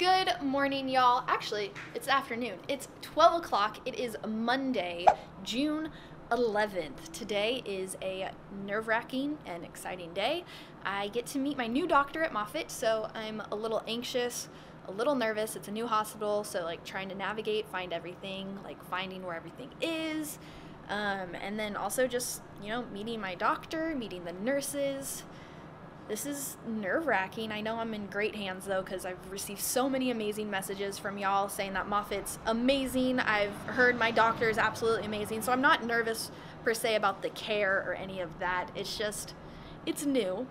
Good morning, y'all. Actually, it's afternoon. It's 12 o'clock. It is Monday, June 11th. Today is a nerve-wracking and exciting day. I get to meet my new doctor at Moffit, so I'm a little anxious, a little nervous. It's a new hospital, so like trying to navigate, find everything, like finding where everything is. And then also just, meeting my doctor, meeting the nurses. This is nerve-wracking. I know I'm in great hands, though, because I've received so many amazing messages from y'all saying that Moffit's amazing. I've heard my doctor is absolutely amazing, so I'm not nervous, per se, about the care or any of that. It's just, it's new.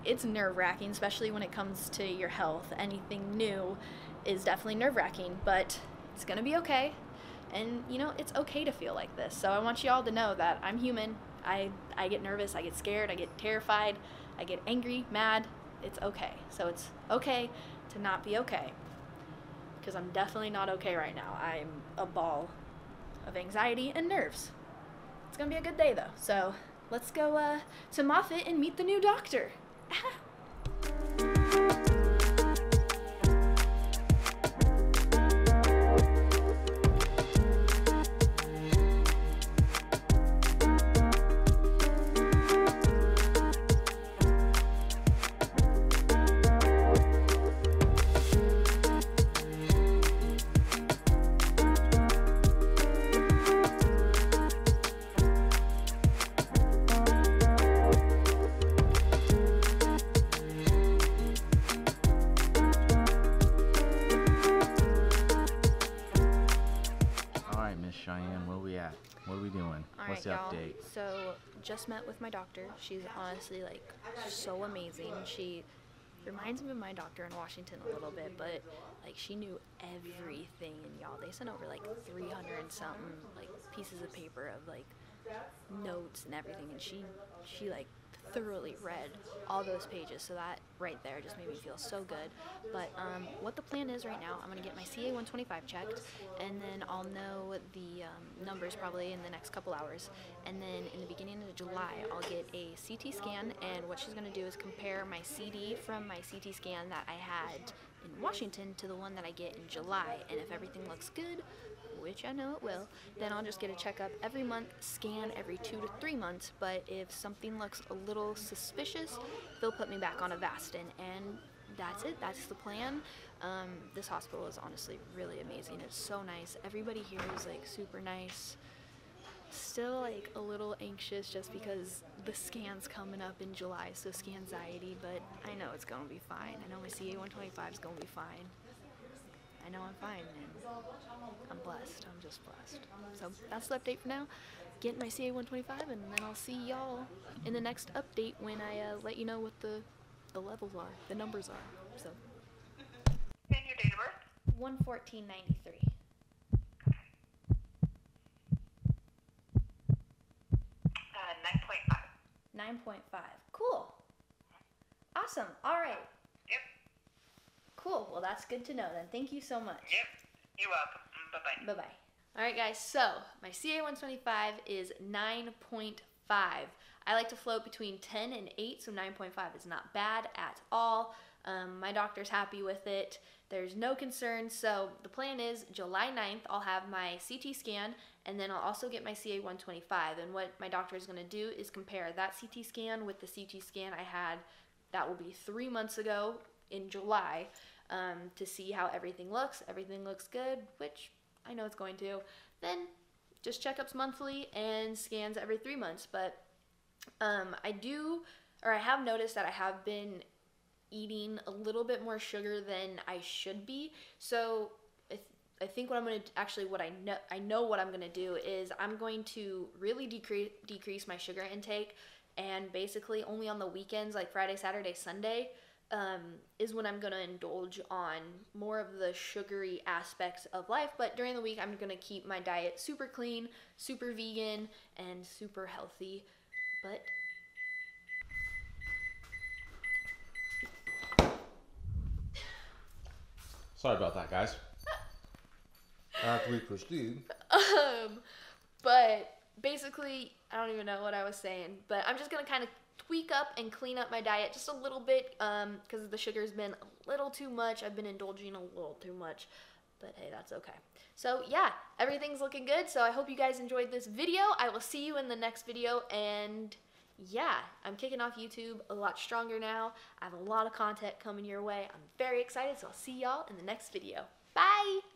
It's nerve-wracking, especially when it comes to your health. Anything new is definitely nerve-wracking, but it's going to be okay. And, it's okay to feel like this. So I want y'all to know that I'm human. I get nervous, I get scared, I get terrified, I get angry, mad. It's okay. So it's okay to not be okay. Because I'm definitely not okay right now. I'm a ball of anxiety and nerves. It's going to be a good day, though. So let's go to Moffit and meet the new doctor. Cheyann, where we at? What are we doing? What's the update? So, just met with my doctor. She's honestly, so amazing. She reminds me of my doctor in Washington a little bit, but, she knew everything. And, y'all, they sent over, 300 and something, pieces of paper of, notes and everything. And she thoroughly read all those pages, so that right there just made me feel so good. But what the plan is right now, I'm going to get my CA 125 checked, and then I'll know the numbers probably in the next couple hours. And then in the beginning of July, I'll get a CT scan, and what she's going to do is compare my CD from my CT scan that I had in Washington to the one that I get in July. And if everything looks good, which I know it will, then I'll just get a checkup every month, scan every 2 to 3 months. But if something looks a little suspicious, they'll put me back on Avastin, and that's it. That's the plan. This hospital is honestly really amazing. It's so nice. Everybody here is super nice. Still a little anxious just because the scan's coming up in July, so scanxiety, but I know it's gonna be fine. I know my CA 125 is gonna be fine. I know I'm fine, and I'm blessed. I'm just blessed. So that's the update for now. Getting my CA 125, and then I'll see y'all in the next update when I let you know what the levels are, the numbers are. So. And your date of birth? 1/14/93. 9.5. 9.5. Cool. Awesome. All right. Yep. Cool. Well, that's good to know then. Thank you so much. Yep. You're welcome. Bye-bye. Bye-bye. All right, guys. So my CA 125 is 9.5. I like to float between 10 and 8, so 9.5 is not bad at all. My doctor's happy with it. There's no concerns. So the plan is July 9th, I'll have my CT scan, and then I'll also get my CA 125. And what my doctor is going to do is compare that CT scan with the CT scan I had, that will be 3 months ago in July, to see how everything looks. Everything looks good, which I know it's going to. Then just checkups monthly and scans every 3 months. But I have noticed that I have been eating a little bit more sugar than I should be. So I think what I'm going to actually, what I know what I'm going to do is I'm going to really decrease my sugar intake, and basically only on the weekends, like Friday, Saturday, Sunday, is when I'm going to indulge on more of the sugary aspects of life. But during the week, I'm going to keep my diet super clean, super vegan, and super healthy. But sorry about that, guys. After we proceed. But basically, I don't even know what I was saying, but I'm just going to kind of tweak up and clean up my diet just a little bit because the sugar's been a little too much. I've been indulging a little too much, but hey, that's okay. So yeah, everything's looking good. So I hope you guys enjoyed this video. I will see you in the next video, and yeah, I'm kicking off YouTube a lot stronger now. I have a lot of content coming your way. I'm very excited, so I'll see y'all in the next video. Bye!